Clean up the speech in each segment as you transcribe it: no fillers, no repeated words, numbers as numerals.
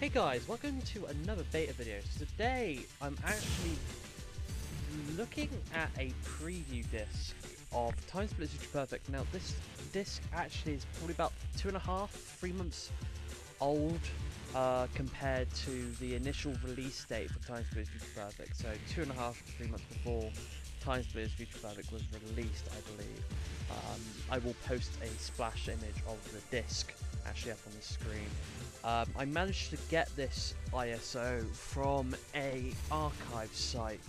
Hey guys, welcome to another beta video. So today I'm actually looking at a preview disc of Timesplitters Future Perfect. Now this disc actually is probably about 2.5–3 months old compared to the initial release date for Timesplitters Future Perfect. So 2.5–3 months before Timesplitters Future Perfect was released, I believe. I will post a splash image of the disc actually up on the screen. I managed to get this ISO from a archive site.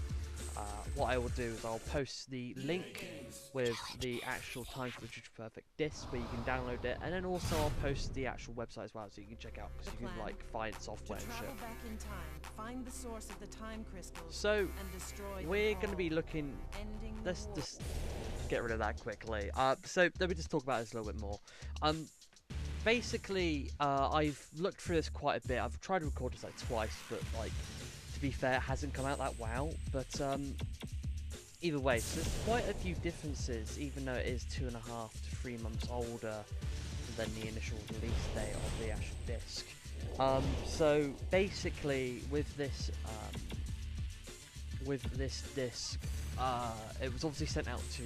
What I will do is I'll post the link with the actual Timesplitters Future Perfect disc where you can download it, and then also I'll post the actual website as well so you can check out, because you can like find software and shit. Back in time, find the source of the time crystals, so and destroy we're going to be looking. Let's just get rid of that quickly. So let me just talk about this a little bit more. Basically, I've looked through this quite a bit. I've tried to record this like twice, but like, to be fair, it hasn't come out that wow. But either way, so there's quite a few differences, even though it is 2.5–3 months older than the initial release date of the actual disc. So basically, with this disc, it was obviously sent out to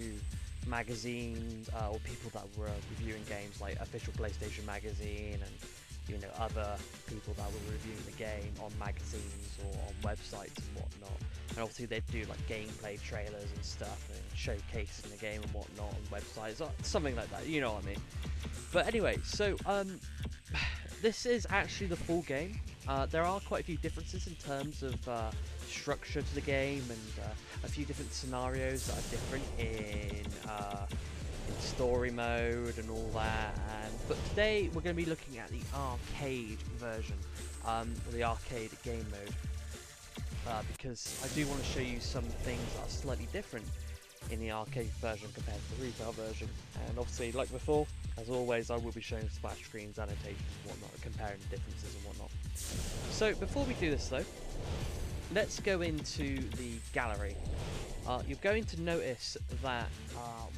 magazines or people that were reviewing games, like official PlayStation magazine, and other people that were reviewing the game on magazines or on websites and whatnot. And obviously they'd do like gameplay trailers and stuff and showcasing the game and whatnot on websites, or something like that, you know what I mean. But anyway, so this is actually the full game. There are quite a few differences in terms of structure to the game, and a few different scenarios that are different in story mode and all that. But today we're going to be looking at the arcade version, or the arcade game mode, because I do want to show you some things that are slightly different in the arcade version compared to the retail version. And obviously, like before, as always, I will be showing splash screens, annotations and whatnot, comparing the differences and whatnot. So before we do this though, let's go into the gallery. You're going to notice that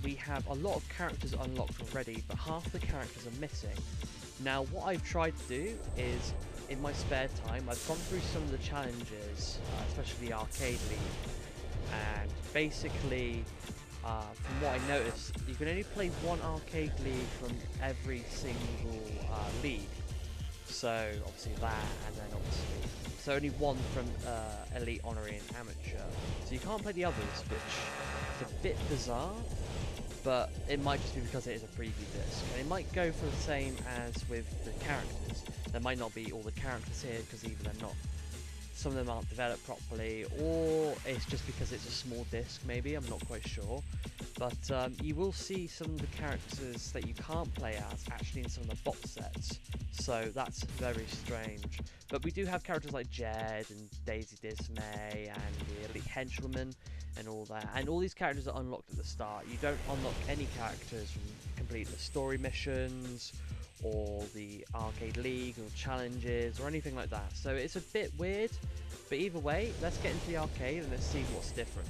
we have a lot of characters unlocked already, but half the characters are missing. Now what I've tried to do is, in my spare time, I've gone through some of the challenges, especially the arcade league, and basically from what I noticed, you can only play one arcade league from every single league. So obviously that, and then obviously so only one from Elite, Honorary and Amateur. So you can't play the others, which is a bit bizarre, but it might just be because it is a preview disc. And it might go for the same as with the characters. There might not be all the characters here because either they're not, some of them aren't developed properly, or it's just because it's a small disc maybe, I'm not quite sure. But you will see some of the characters that you can't play as actually in some of the box sets, so that's very strange. But we do have characters like Jed and Daisy Dismay and the Elite Henchwoman and all that, and all these characters are unlocked at the start. You don't unlock any characters from completing the story missions or the arcade league or challenges or anything like that, so it's a bit weird. But either way, let's get into the arcade and let's see what's different.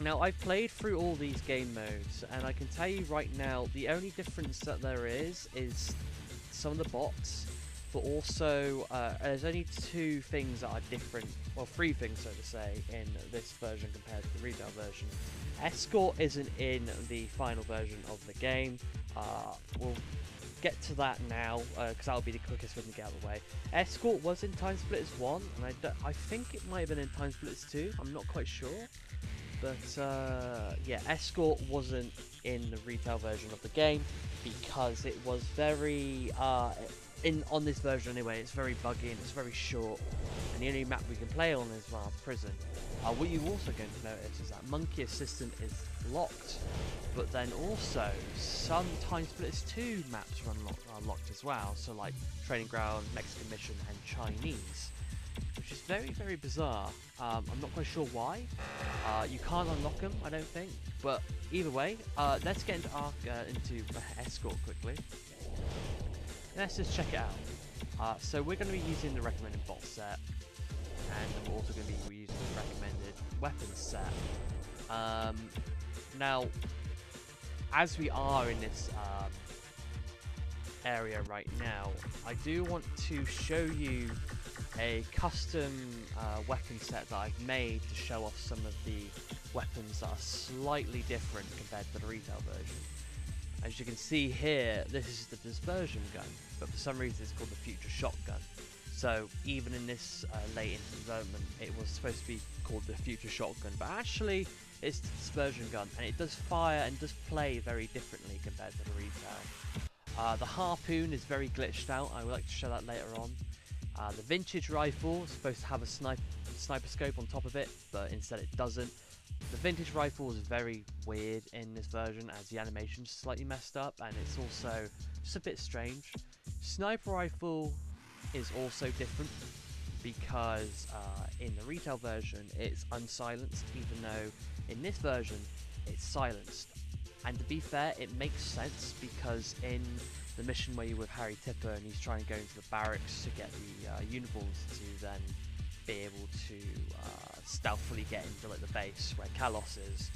Now, I've played through all these game modes, and I can tell you right now, the only difference that there is some of the bots, but also there's only two things that are different, well, three things so to say, in this version compared to the retail version. Escort isn't in the final version of the game. We'll get to that now, because that'll be the quickest one to get out of the way. Escort was in Timesplitters 1, and I think it might have been in Timesplitters 2, I'm not quite sure. But yeah, Escort wasn't in the retail version of the game because it was very, on this version anyway, it's very buggy and it's very short, and the only map we can play on is Prison. What you're also going to notice is that Monkey Assistant is locked, but then also some Timesplitters 2 maps are locked as well, so like Training Ground, Mexican Mission and Chinese, which is very, very bizarre. I'm not quite sure why. You can't unlock them, I don't think. But either way, let's get into Escort quickly. let's just check it out. So we're going to be using the recommended bot set, and then we're also going to be using the recommended weapons set. Now, as we are in this area right now, I do want to show you a custom weapon set that I've made to show off some of the weapons that are slightly different compared to the retail version. As you can see here, this is the dispersion gun, but for some reason it's called the future shotgun. So even in this late into development, it was supposed to be called the future shotgun, but actually it's the dispersion gun, and it does fire and does play very differently compared to the retail. The harpoon is very glitched out. I would like to show that later on. The vintage rifle is supposed to have a sniper scope on top of it, but instead it doesn't. The vintage rifle is very weird in this version, as the animation's slightly messed up, and it's also just a bit strange. Sniper rifle is also different because in the retail version it's unsilenced, even though in this version it's silenced. And to be fair, it makes sense because in the mission where you're with Harry Tipper and he's trying to go into the barracks to get the uniforms to then be able to stealthily get into like the base where Kalos is,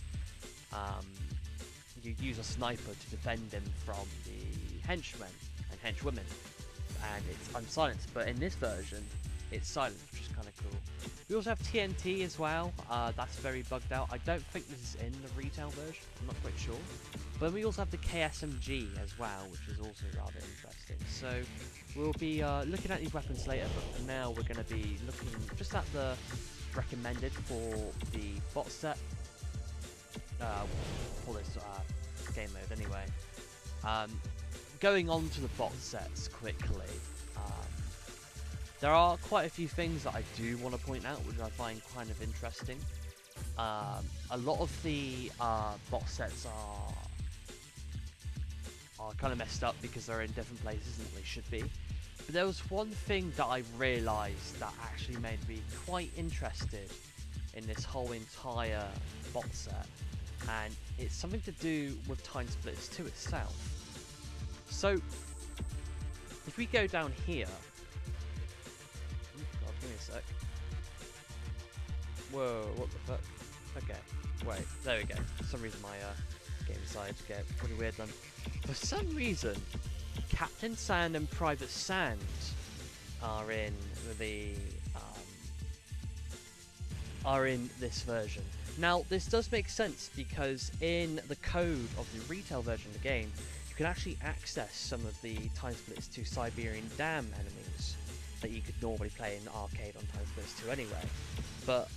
you use a sniper to defend him from the henchmen and henchwomen, and it's unsilenced. But in this version, it's silenced, which is kind of cool. We also have TNT as well. That's very bugged out. I don't think this is in the retail version. I'm not quite sure. But we also have the KSMG as well, which is also rather interesting. So we'll be looking at these weapons later, but for now we're going to be looking just at the recommended for the bot set for this game mode anyway. Going on to the bot sets quickly. There are quite a few things that I do want to point out, which I find kind of interesting. A lot of the bot sets are kind of messed up because they're in different places than they should be. But there was one thing that I realised that actually made me quite interested in this whole entire bot set, and it's something to do with Timesplitters 2 itself. So, if we go down here, God, give me a sec. Whoa, what the fuck? Okay, wait, there we go. For some reason my game decided to get pretty weird then. For some reason, Captain Sand and Private Sand are in this version. Now, this does make sense because in the code of the retail version of the game, you can actually access some of the Timesplitters 2 Siberian Dam enemies that you could normally play in the arcade on Timesplitters 2 anyway. But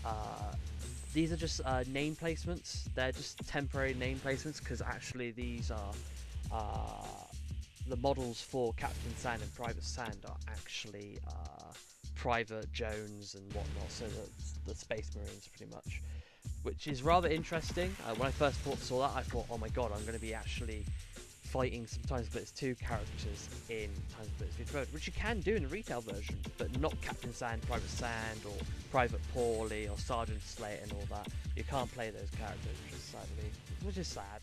these are just name placements. They're just temporary name placements because actually these are the models for Captain Sand and Private Sand are actually Private Jones and whatnot, so the Space Marines pretty much, which is rather interesting. When I first saw that, I thought, oh my god, I'm going to be actually fighting some Timesplitters 2 characters in Timesplitters 2 mode, which you can do in the retail version, but not Captain Sand, Private Sand, or Private Paulie, or Sergeant Slate and all that. You can't play those characters, which is sad.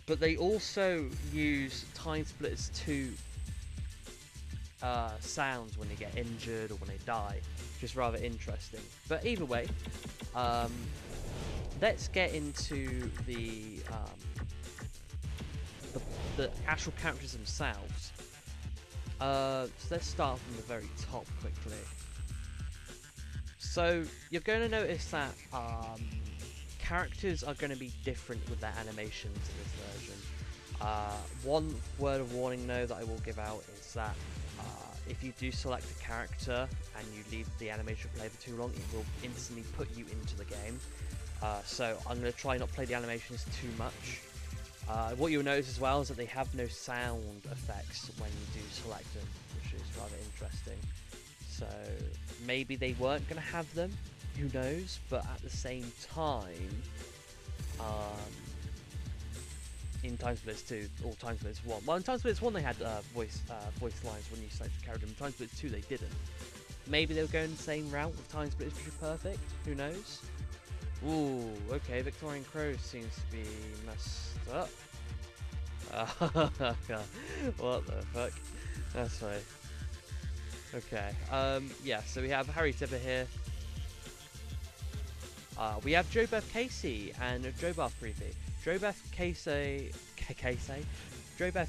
But they also use Timesplitters 2 sounds when they get injured or when they die, which is rather interesting. But either way, let's get into the actual characters themselves. So let's start from the very top quickly. So you're going to notice that characters are going to be different with their animations in this version. One word of warning though that I will give out is that if you do select a character and you leave the animation play for too long, it will instantly put you into the game. So I'm going to try not play the animations too much. What you'll notice as well is that they have no sound effects when you do select them, which is rather interesting. So maybe they weren't going to have them, who knows, but at the same time, in Timesplitters 2 or Timesplitters 1. Well, in Timesplitters 1 they had voice lines when you selected character. In Timesplitters 2 they didn't. Maybe they were going the same route with Timesplitters Picture Perfect. Who knows? Ooh, okay. Victorian Crow seems to be messed up. What the fuck? That's funny. Okay. Yeah. So we have Harry Tipper here. We have Joe Beth Casey and Joe Beth Creepy. Joe Beth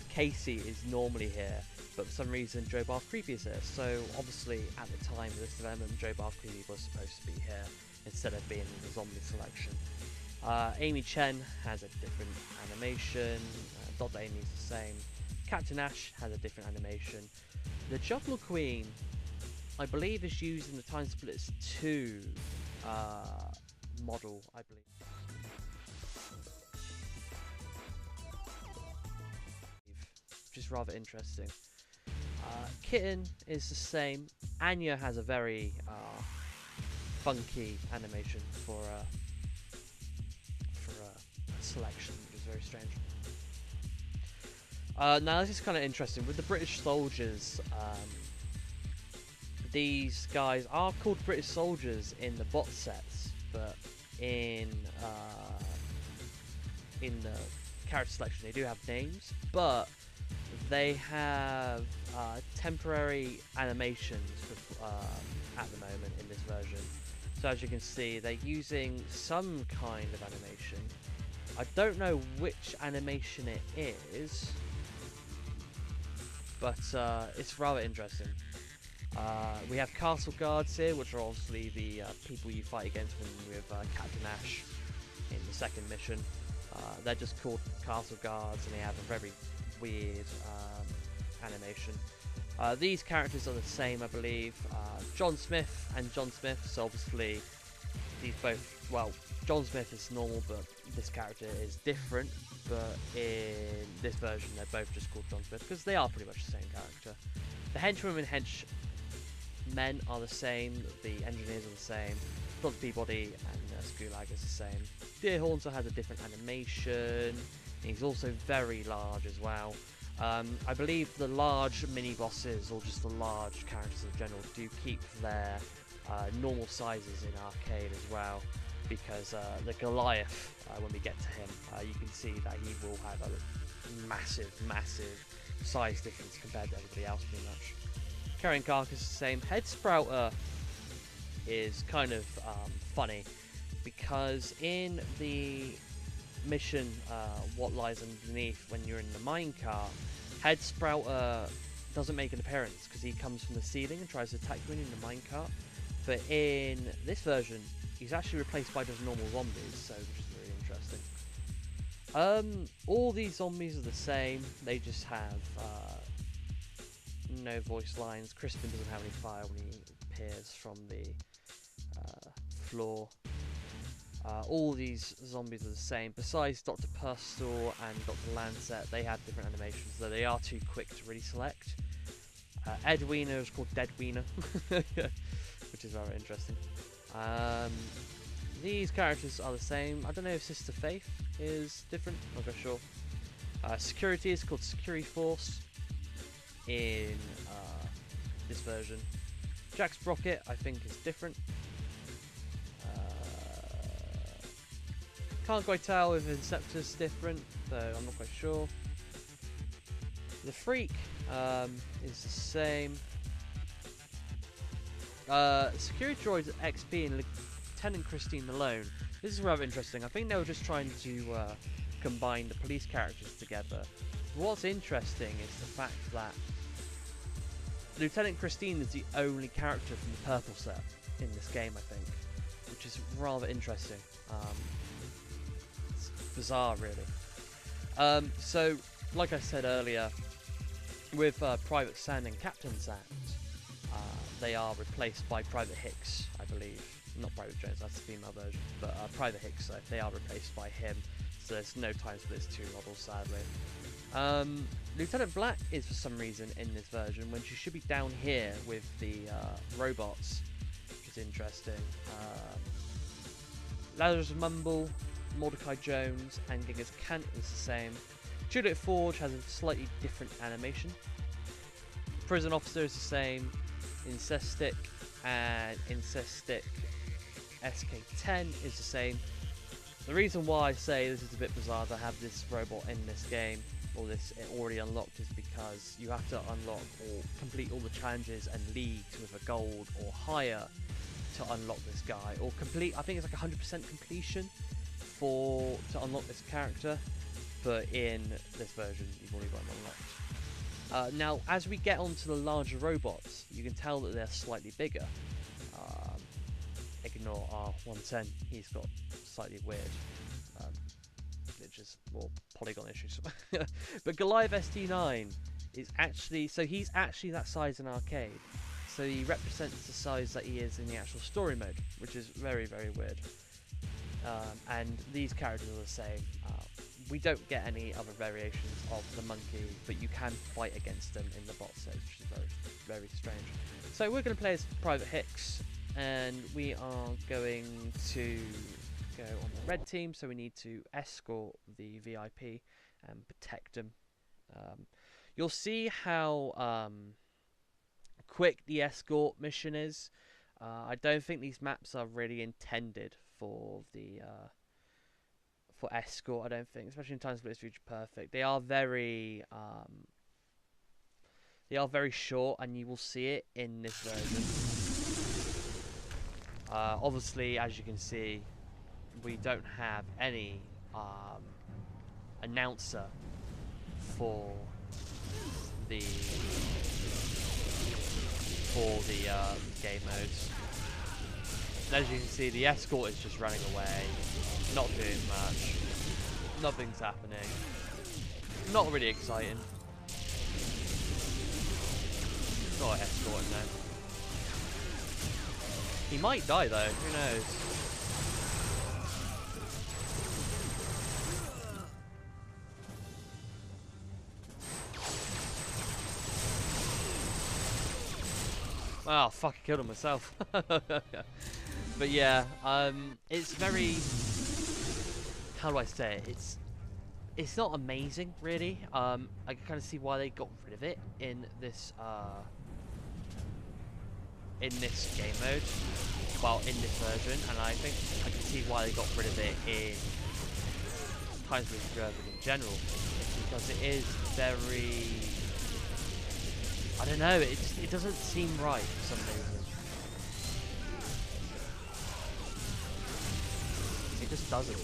Casey is normally here, but for some reason Joe Beth Creepy is here. So obviously at the time of this development, Joe Beth Creepy was supposed to be here instead of being in the zombie selection. Amy Chen has a different animation. Dr. Amy's the same. Captain Ash has a different animation. The Juggler Queen, I believe, is used in the Timesplitters 2 model, I believe. Which is rather interesting. Kitten is the same. Anya has a very funky animation for a selection, which is very strange. Now this is kind of interesting. With the British soldiers, these guys are called British soldiers in the bot sets, but in the character selection they do have names, but they have temporary animations at the moment in this version. So as you can see, they're using some kind of animation. I don't know which animation it is, but it's rather interesting. We have castle guards here, which are obviously the people you fight against when you're with Captain Ash in the second mission. They're just called castle guards, and they have a very weird animation. These characters are the same, I believe. John Smith and John Smith, so obviously these both, well, John Smith is normal, but this character is different. But in this version, they're both just called John Smith, because they are pretty much the same character. The henchwomen and henchmen are the same, the engineers are the same, Dr. Peabody and Skulag is the same. Deerhorn also has a different animation, he's also very large as well. I believe the large mini-bosses, or just the large characters in general, do keep their normal sizes in arcade as well, because the Goliath, when we get to him, you can see that he will have a massive size difference compared to everybody else pretty much. Carrying Carcass is the same. Head Sprouter is kind of funny, because in the mission What Lies Underneath, when you're in the minecart, Head Sprouter doesn't make an appearance because he comes from the ceiling and tries to attack you in the minecart. But in this version, he's actually replaced by just normal zombies, so which is really interesting. All these zombies are the same, they just have no voice lines. Crispin doesn't have any fire when he appears from the floor. All these zombies are the same, besides Dr. Purstall and Dr. Lancet. They have different animations, though they are too quick to really select. Ed Wiener is called Dead Wiener, which is very interesting. These characters are the same. I don't know if Sister Faith is different, I'm not sure. Security is called Security Force in this version. Jack Sprocket, I think, is different. Can't quite tell if Inceptus different, though I'm not quite sure. The Freak is the same. Security Droids XP and Lieutenant Christine Malone. This is rather interesting. I think they were just trying to combine the police characters together. What's interesting is the fact that Lieutenant Christine is the only character from the purple set in this game, I think, which is rather interesting. It's bizarre, really. So, like I said earlier, with Private Sand and Captain Sand, they are replaced by Private Hicks, I believe. Not Private Jones, that's the female version, but Private Hicks, so they are replaced by him. So there's no Timesplitters 2 models, sadly. Lieutenant Black is for some reason in this version, when she should be down here with the robots, which is interesting. Lazarus Mumble, Mordecai Jones, and Genghis Khan is the same. Juliet Forge has a slightly different animation. Prison Officer is the same. Incestic and Incestic SK10 is the same. The reason why I say this is a bit bizarre to have this robot in this game, or this already unlocked, is because you have to unlock or complete all the challenges and leagues with a gold or higher to unlock this guy, or complete, I think it's like 100% completion to unlock this character, but in this version you've already got them unlocked. Now as we get onto the larger robots, you can tell that they're slightly bigger. Ignore R110, he's got slightly weird glitches or polygon issues. But Goliath ST9 is actually, so he's actually that size in arcade. So he represents the size that he is in the actual story mode, which is very, very weird. And these characters are the same. We don't get any other variations of the monkey, but you can fight against them in the bot stage, which is very, very strange. So we're going to play as Private Hicks, and we are going to go on the red team, so we need to escort the VIP and protect them. You'll see how quick the escort mission is. I don't think these maps are really intended for the for escort. I don't think, especially in Timesplitters Future Perfect, they are very short, and you will see it in this version. Obviously, as you can see, we don't have any announcer for the game modes. And as you can see, the escort is just running away, not doing much, nothing's happening, not really exciting. Not escorting though. He might die though, who knows? Oh fuck, I killed him myself. But yeah, it's very, how do I say it? It's not amazing really. I can kind of see why they got rid of it in this game mode, well, in this version, and I think I can see why they got rid of it in Timesplitters Server in general. It's because it is very, I don't know, it doesn't seem right for some reason. It just doesn't.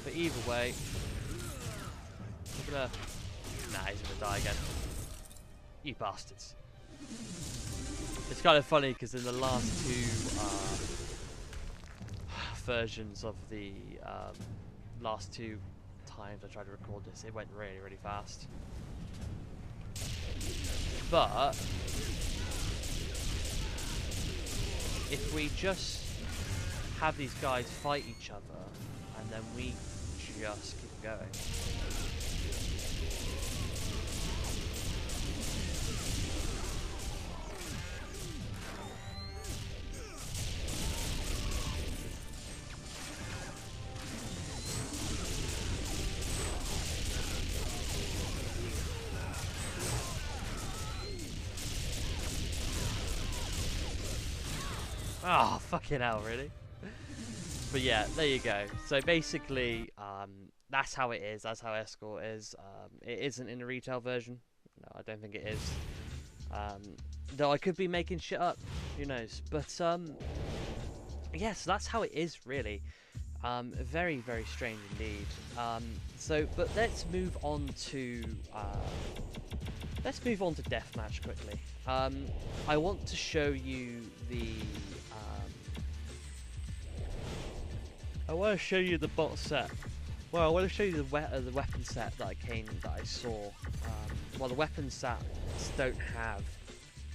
But either way, nah, he's gonna die again. You bastards. It's kind of funny because in the last two versions of the last two times I tried to record this, it went really, really fast. But if we just have these guys fight each other and then we just keep going. Oh, fucking hell, really? But yeah, there you go. So basically, that's how it is. That's how Escort is. It isn't in the retail version. No, I don't think it is. Though I could be making shit up. Who knows? But, yeah, so that's how it is, really. Very, very strange indeed. But let's move on to... let's move on to Deathmatch quickly. I want to show you the... I want to show you the bot set. Well, I want to show you the weapon set that I saw. Well, the weapon sets don't have,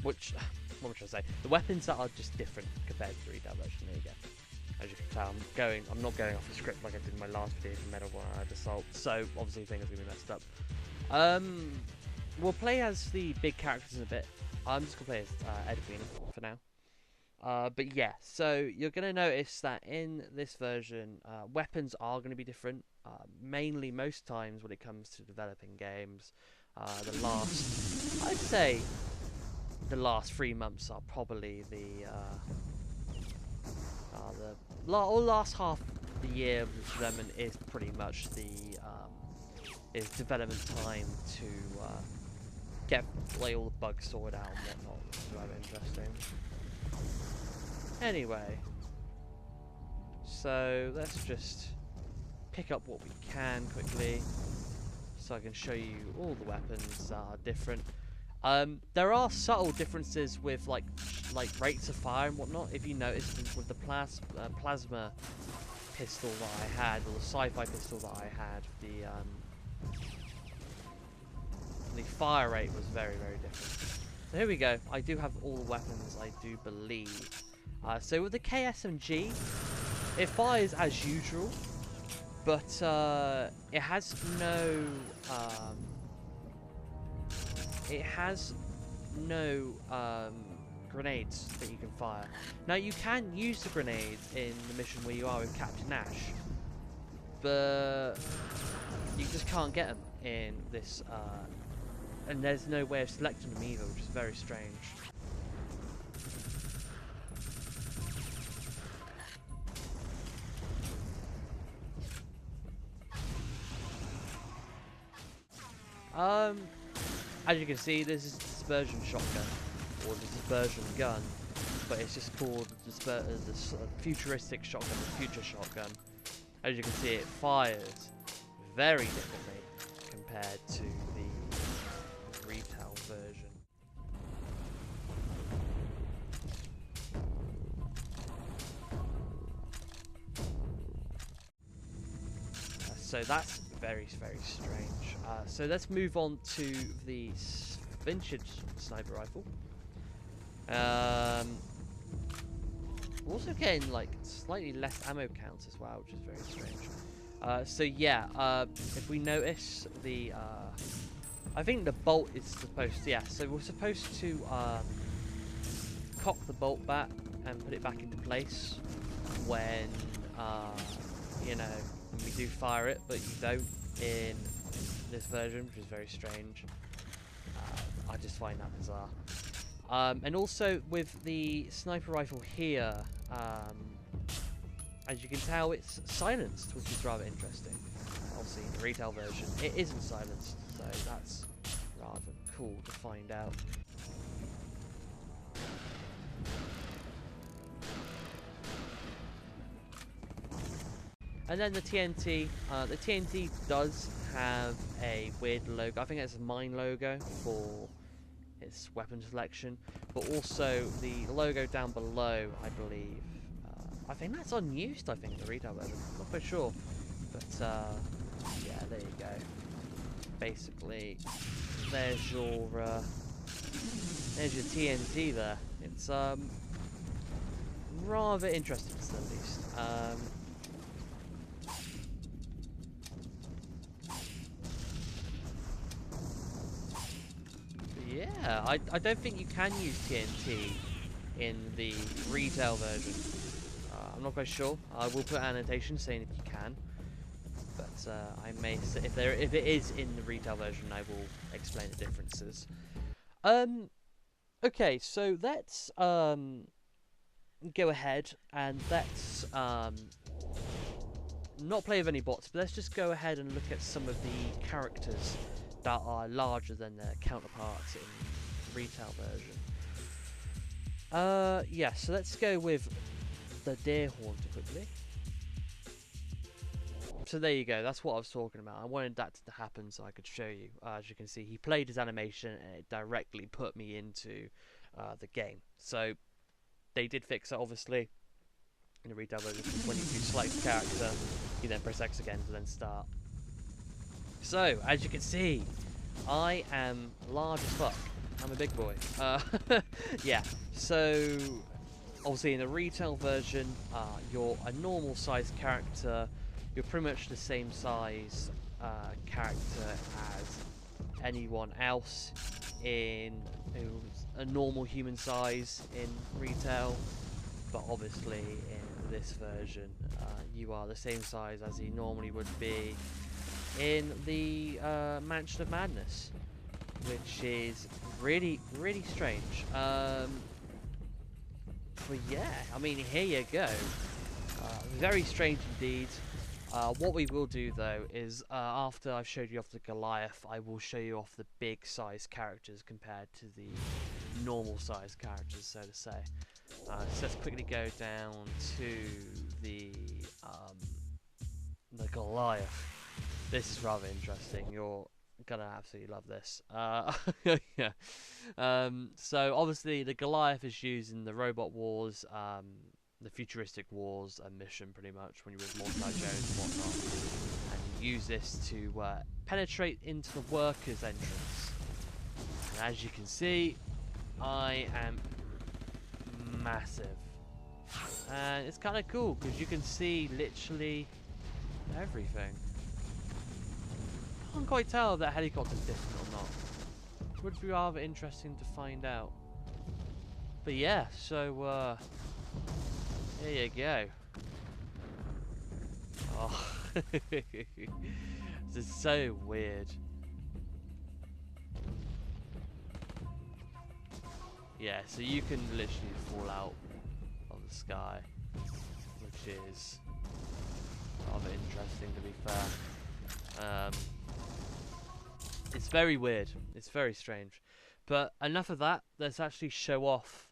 what should I say? The weapons that are just different compared to the retail version. There you go. As you can tell, I'm not going off the script like I did in my last video for Medal Warrior Assault. So obviously things are gonna be messed up. We'll play as the big characters in a bit. I'm just gonna play as Edwin for now. But yeah, so you're going to notice that in this version, weapons are going to be different. Mainly, most times when it comes to developing games, I'd say, the last 3 months are probably last half of the year of development is pretty much the is development time to get like all the bugs sorted out and whatnot, which is rather interesting. Anyway, so let's just pick up what we can quickly, so I can show you all the weapons that are different. There are subtle differences with like rates of fire and whatnot. If you notice with the plasma pistol that I had, or the sci-fi pistol that I had, the fire rate was very, very different. So here we go. I do have all the weapons, I do believe. So with the KSMG, it fires as usual, but it has no grenades that you can fire. Now you can use the grenades in the mission where you are with Captain Ash, but you just can't get them in this, and there's no way of selecting them either, which is very strange. As you can see, this is dispersion shotgun, or the dispersion gun, but it's just called the futuristic shotgun, the future shotgun. As you can see, it fires very differently compared to the retail version. So that's very, very strange. So let's move on to the vintage sniper rifle. Also getting like slightly less ammo counts as well, which is very strange. So yeah, if we notice the, I think the bolt is supposed to, yeah, so we're supposed to cock the bolt back and put it back into place when, you know, when we do fire it, but you don't in this version, which is very strange. I just find that bizarre. And also with the sniper rifle here, as you can tell, it's silenced, which is rather interesting. Obviously, in the retail version, it isn't silenced, so that's rather cool to find out. And then the TNT. The TNT does have a weird logo. I think it's a mine logo for its weapon selection, but also the logo down below, I believe. I think that's unused, I think, in the retail version. I'm not quite sure. But, yeah, there you go. Basically, there's your TNT there. It's, rather interesting, to say the least. Yeah, I don't think you can use TNT in the retail version. I'm not quite sure. I will put an annotation saying if you can, but I may say if it is in the retail version, I will explain the differences. Okay, so let's go ahead and let's not play with any bots, but let's just go ahead and look at some of the characters that are larger than their counterparts in the retail version. Yeah, so let's go with the Deer Haunter quickly. So there you go, that's what I was talking about. I wanted that to happen so I could show you. As you can see, he played his animation and it directly put me into the game. So they did fix it, obviously, in the retail version. When you do select character, you then press X again to then start. So, as you can see, I am large as fuck. I'm a big boy. Yeah, so obviously in the retail version, you're a normal sized character. You're pretty much the same size character as anyone else in a normal human size in retail. but obviously in this version you are the same size as you normally would be in the Mansion of Madness, which is really strange. But yeah, I mean, here you go. Very strange indeed. What we will do though is after I've showed you off the Goliath, I will show you off the big size characters compared to the normal size characters, so to say. So let's quickly go down to the Goliath. This is rather interesting. You're gonna absolutely love this. Yeah. So obviously the Goliath is used in the Robot Wars, the Futuristic Wars mission, pretty much, when you're with Mordecai Jones and whatnot. And you use this to penetrate into the workers' entrance. And as you can see, I am massive. And it's kind of cool because you can see literally everything. I can't quite tell if that helicopter's different or not. It would be rather interesting to find out. But yeah, so there you go. Oh, this is so weird. Yeah, so you can literally fall out of the sky, which is rather interesting, to be fair. It's very weird. It's very strange. But enough of that. Let's actually show off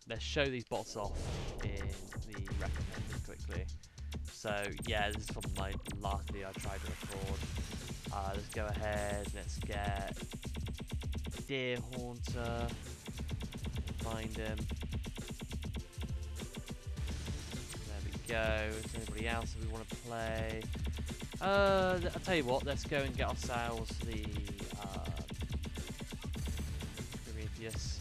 let's show these bots off in the recommended quickly. So yeah, this is from my last video I tried to record. Let's go ahead, let's get Deer Haunter, find him. There we go. Is there anybody else that we want to play? I'll tell you what, let's go and get ourselves the Prometheus.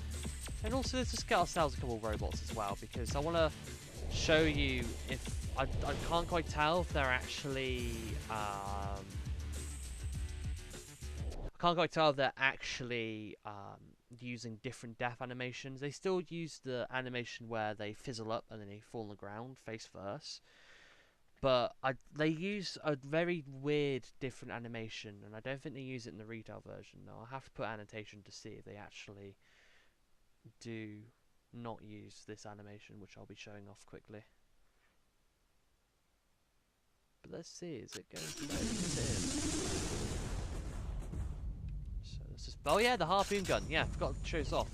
And also let's just get ourselves a couple of robots as well, because I want to show you if I can't quite tell if they're actually using different death animations. They still use the animation where they fizzle up and then they fall on the ground face first, but they use a very weird different animation, and I don't think they use it in the retail version. Now I'll have to put annotation to see if they actually do not use this animation, which I'll be showing off quickly. But let's see, is it going to load? It is. So let's just, oh yeah, the harpoon gun. Yeah, I forgot to show this off.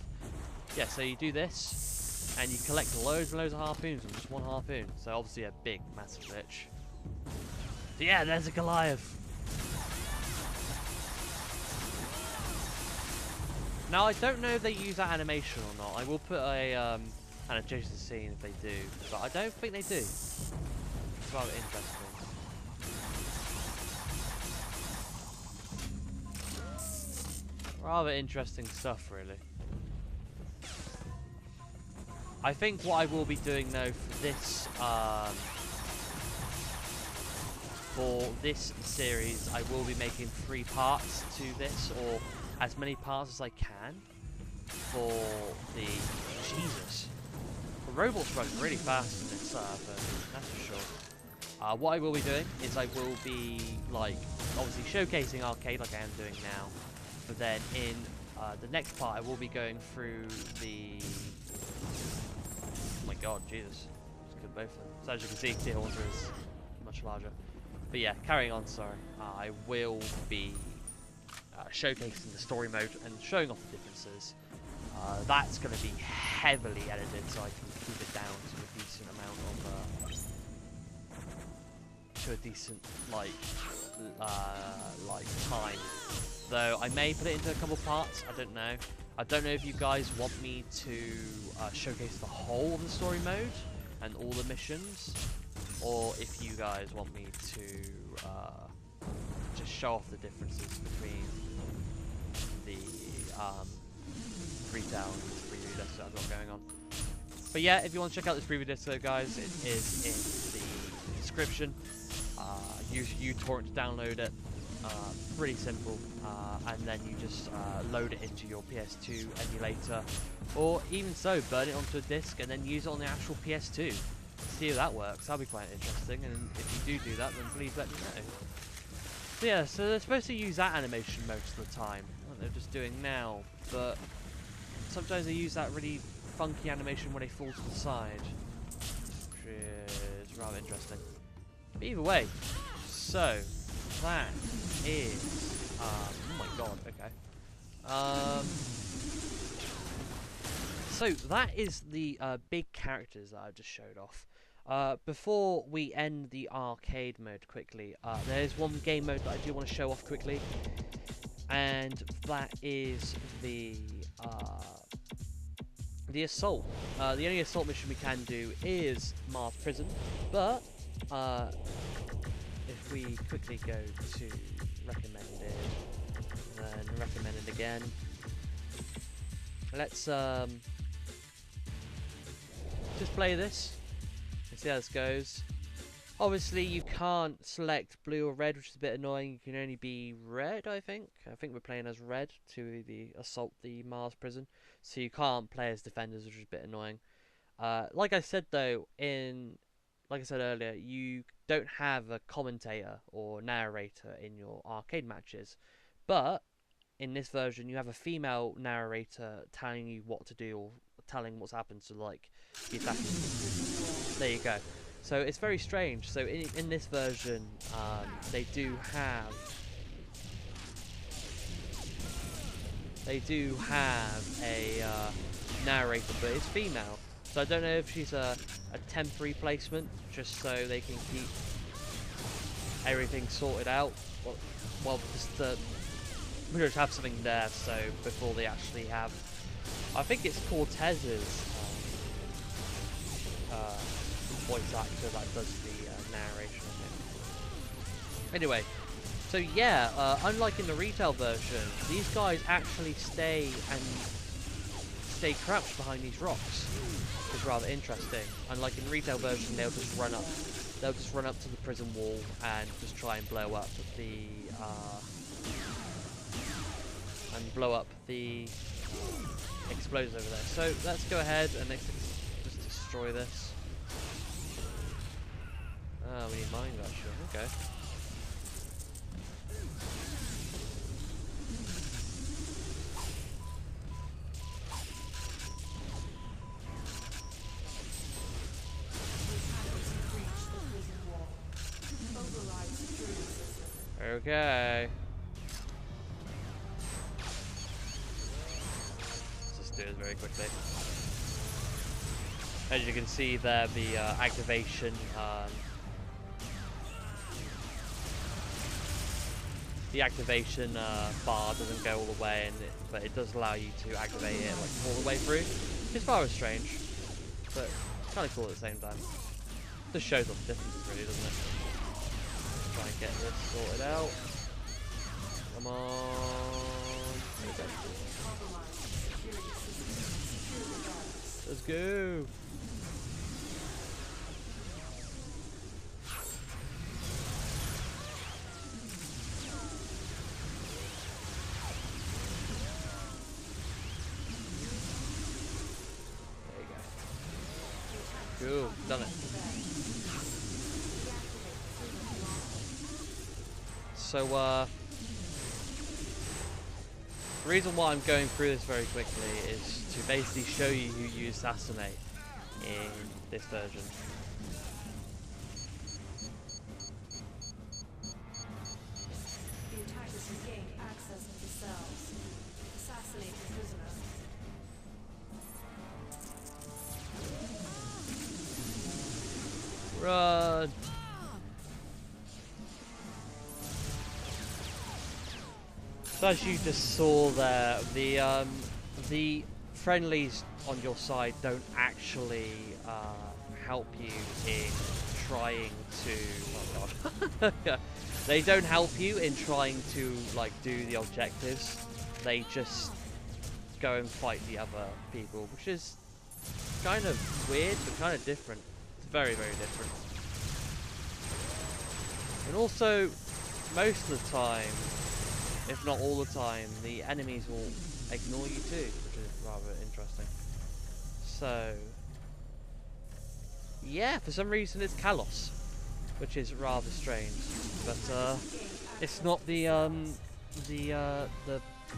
Yeah, so you do this, and you collect loads and loads of harpoons with just one harpoon. So obviously a big, massive glitch. So yeah, there's a Goliath. Now I don't know if they use that animation or not. I will put a annotation to see if they do, but I don't think they do. It's rather interesting. Rather interesting stuff, really. I think what I will be doing though for this series, I will be making 3 parts to this, or as many parts as I can for the robots run really fast in this version, that's for sure. What I will be doing is I will be obviously showcasing arcade like I am doing now, but then in the next part I will be going through the oh my god, Jesus, just killed both of them. So as you can see, Deer Haunter is much larger. But yeah, carrying on, sorry. I will be showcasing the story mode and showing off the differences. That's going to be heavily edited, so I can keep it down to a decent amount of time. Though I may put it into a couple parts. I don't know. I don't know if you guys want me to showcase the whole of the story mode and all the missions, or if you guys want me to just show off the differences between the retail and the preview disc that I've got going on. But yeah, if you want to check out this preview disc, guys, it is in the description. Use uTorrent to download it. pretty simple, and then you just load it into your PS2 emulator, or even so, burn it onto a disc and then use it on the actual PS2. See how that works. That'll be quite interesting, and if you do that, then please let me know. So yeah, so they're supposed to use that animation most of the time, what they're just doing now, but sometimes they use that really funky animation when they fall to the side, which is rather interesting. But either way, so that is, oh my god, okay. So that is the big characters that I just showed off. Before we end the arcade mode quickly, there's one game mode that I do want to show off quickly, and that is the assault. The only assault mission we can do is Mars Prison, but if we quickly go to recommended, then recommended again, let's just play this and see how this goes. Obviously you can't select blue or red, which is a bit annoying. You can only be red, I think. I think we're playing as red to the assault the Mars Prison, so you can't play as defenders, which is a bit annoying. Like I said though, like I said earlier, you don't have a commentator or narrator in your arcade matches, but in this version you have a female narrator telling you what to do, or telling what's happened to like the attackers. There you go. So it's very strange. So in this version, they do have a narrator, but it's female. So I don't know if she's a temporary placement, just so they can keep everything sorted out. Well, just we just have something there, so before they actually have, I think it's Cortez's voice actor that does the narration, I think. Anyway, so yeah, unlike in the retail version, these guys actually stay crouched behind these rocks, which is rather interesting. Unlike in retail version, they'll just run up to the prison wall and just try and blow up the explosions over there. So let's go ahead and let's just destroy this. Oh, we need mine actually. Okay. Okay. Let's just do this very quickly. As you can see there, the activation bar doesn't go all the way, but it does allow you to activate it like all the way through. It's rather strange, but kind of cool at the same time. Just shows off the differences, really, doesn't it? Try and get this sorted out. Come on. Let's go. Cool, done it. So, the reason why I'm going through this very quickly is to basically show you who you assassinate in this version. The attackers have gained access to the cells. Assassinate the prisoner. Run! So as you just saw there, the friendlies on your side don't actually help you in trying to. Oh god! They don't help you in trying to like do the objectives. They just go and fight the other people, which is kind of weird but kind of different. It's very, very different. And also, most of the time, if not all the time, the enemies will ignore you too, which is rather interesting. So, yeah, for some reason it's Kalos, which is rather strange. But it's not the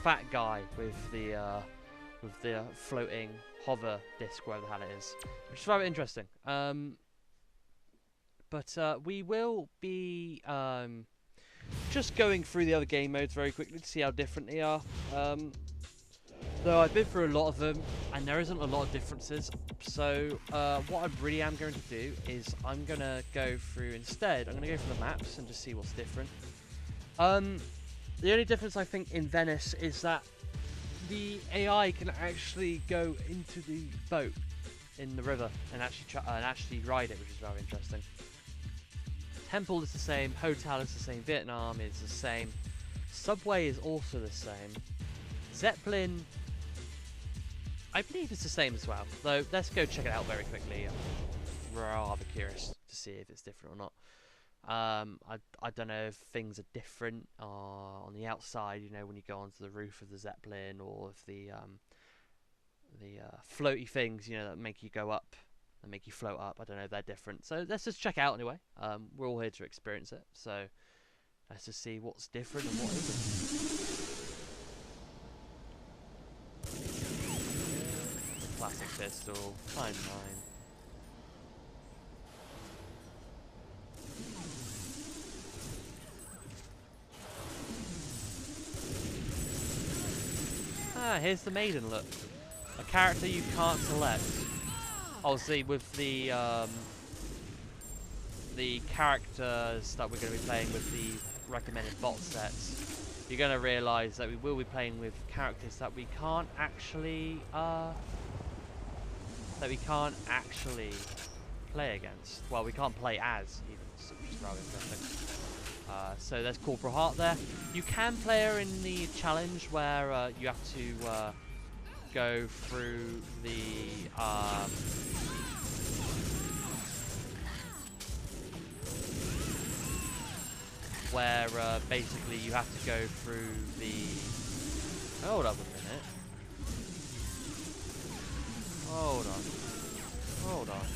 fat guy with the floating hover disc, whatever the hell it is, which is rather interesting. But we will be just going through the other game modes very quickly to see how different they are. Though I've been through a lot of them, and there isn't a lot of differences. So what I really am going to do is I'm going to go through instead. I'm going to go through the maps and just see what's different. The only difference I think in Venice is that the AI can actually go into the boat in the river and actually ride it, which is very interesting. Temple is the same, Hotel is the same, Vietnam is the same, Subway is also the same, Zeppelin, I believe it's the same as well, though let's go check it out very quickly. I'm rather curious to see if it's different or not. I don't know if things are different on the outside, you know, when you go onto the roof of the Zeppelin, or if the floaty things, you know, that make you go up and make you float up, I don't know if they're different. So let's just check it out anyway. We're all here to experience it, so let's just see what's different and what isn't. Classic pistol, Time 9. Ah, here's the maiden look. A character you can't select. Obviously, with the characters that we're going to be playing with the recommended bot sets, you're going to realise that we will be playing with characters that we can't actually play against. Well, we can't play as even, which is rather interesting. So there's Corporal Hart there. You can play her in the challenge where you have to go through the where basically you have to go through the... Hold up a minute. Hold on. Hold on.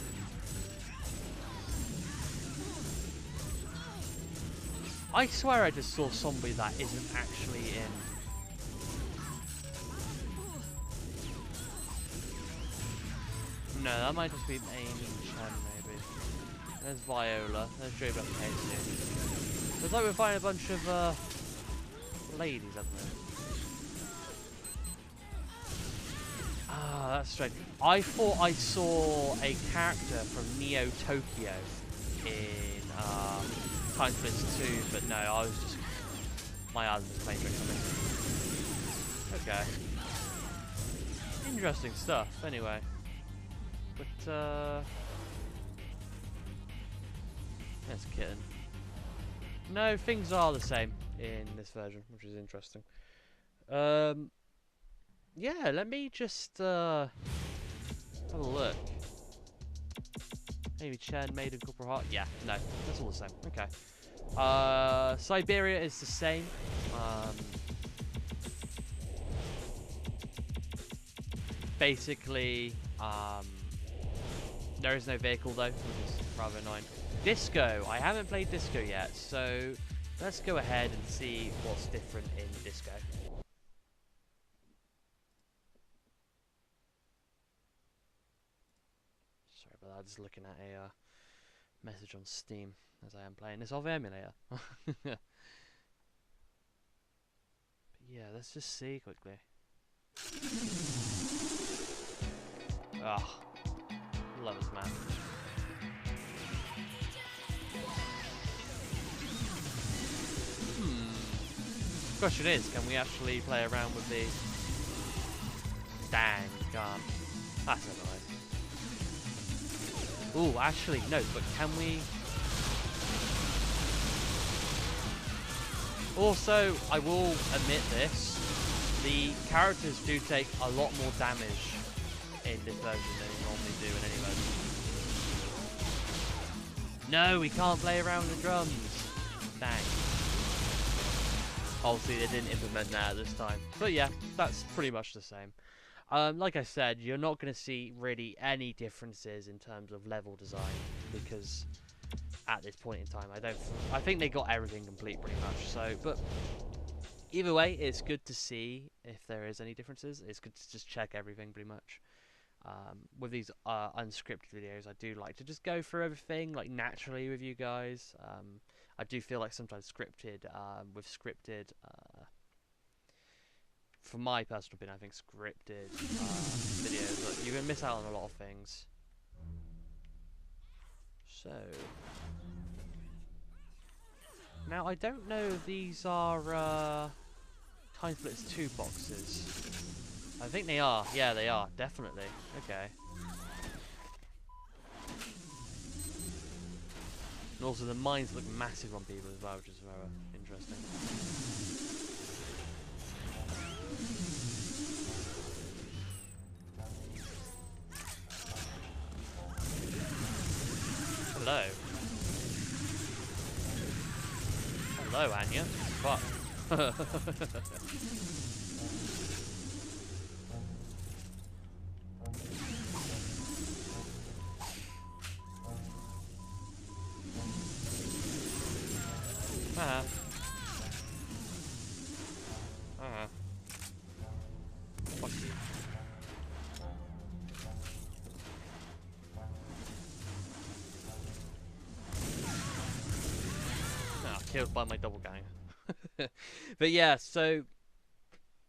I swear I just saw somebody that isn't actually in. No, that might just be Amy Chen, maybe. There's Viola. There's Joe Baptiste. Looks like we're finding a bunch of ladies up there. Ah, that's strange. I thought I saw a character from Neo Tokyo in Timesplitters 2, but no, I was just... my eyes was playing tricks on this. Okay. Interesting stuff, anyway. But, that's a kitten. No, things are the same in this version, which is interesting. Yeah, let me just, have a look. Maybe Chen, Maiden, Corporal Hart. Yeah, no, that's all the same. Okay. Siberia is the same. Basically, there is no vehicle though, which is rather annoying. Disco. I haven't played Disco yet, so let's go ahead and see what's different in Disco. Sorry about that, just looking at a message on Steam as I am playing this off emulator. But yeah, let's just see quickly. Ah, love this map. The question is, can we actually play around with the... Dang, can't. That's annoying. Ooh, actually, no, but can we... Also, I will admit this, the characters do take a lot more damage in this version than they normally do in any version. No, we can't play around with the drums. Dang. Obviously, they didn't implement that this time. But yeah, that's pretty much the same. Like I said, you're not going to see really any differences in terms of level design because at this point in time, I think they got everything complete pretty much. So, but either way, it's good to see if there is any differences. It's good to just check everything pretty much. With these unscripted videos, I do like to just go through everything like naturally with you guys. I do feel like sometimes scripted, from my personal opinion, I think scripted videos, like, you're going to miss out on a lot of things. So, now I don't know if these are Timesplitters 2 boxes. I think they are. Yeah, they are. Definitely. Okay. And also the mines look massive on people as well, which is very interesting. Hello. Hello, Anya. Fuck. Fuck you. Killed by my doppelganger. But yeah, so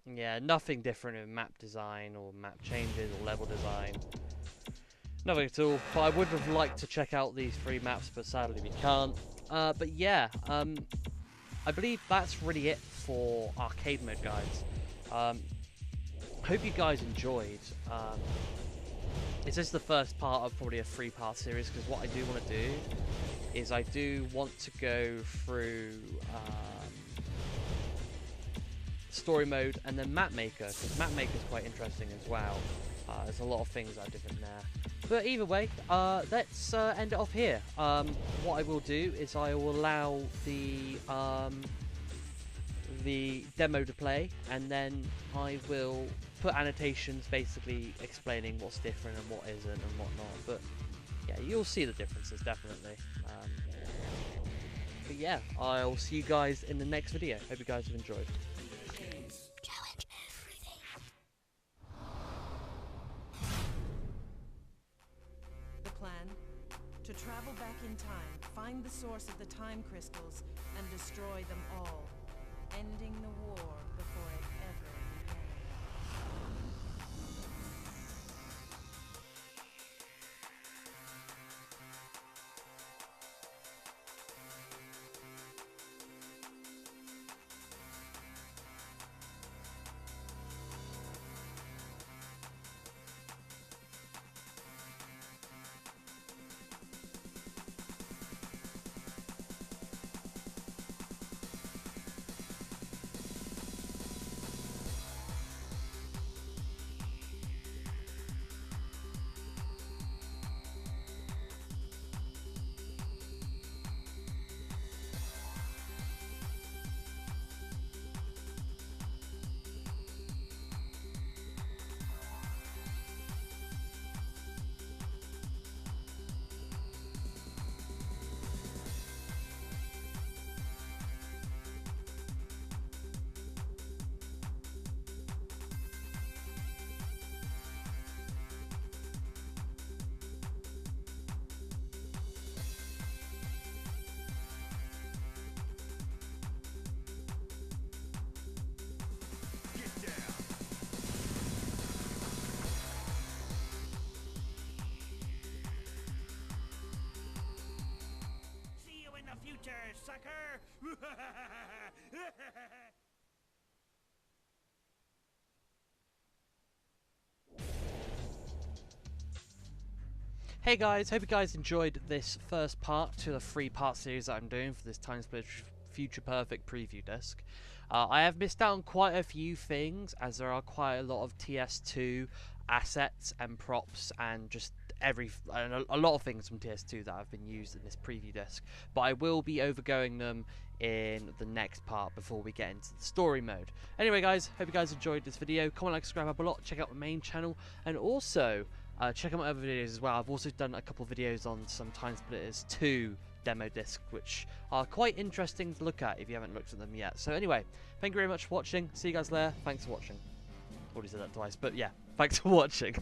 yeah, nothing different in map design or map changes or level design. Nothing at all. But I would have liked to check out these 3 maps, but sadly we can't. But yeah, I believe that's really it for arcade mode, guys. Hope you guys enjoyed. This is the first part of probably a 3-part series, because what I do want to do is I do want to go through story mode and then map maker, because map maker is quite interesting as well. There's a lot of things that are different there. But either way, let's end it off here. What I will do is I will allow the demo to play, and then I will put annotations basically explaining what's different and what isn't and whatnot. But yeah, you'll see the differences definitely. But yeah, I'll see you guys in the next video. Hope you guys have enjoyed. Challenge everything. The plan? To travel back in time, find the source of the time crystals, and destroy them all, ending the war before it ever began. Future, sucker! Hey guys, hope you guys enjoyed this first part to the 3-part series that I'm doing for this Timesplitters Future Perfect preview disc. I have missed out on quite a few things, as there are quite a lot of TS2 assets and props and just a lot of things from TS2 that have been used in this preview disc, but I will be overgoing them in the next part before we get into the story mode. Anyway guys, hope you guys enjoyed this video. Comment, like, subscribe up a lot, check out my main channel, and also check out my other videos as well. I've also done a couple of videos on some Timesplitters 2 demo disc, which are quite interesting to look at if you haven't looked at them yet. So anyway, thank you very much for watching. See you guys later. Thanks for watching. Already said that twice, but yeah, thanks for watching.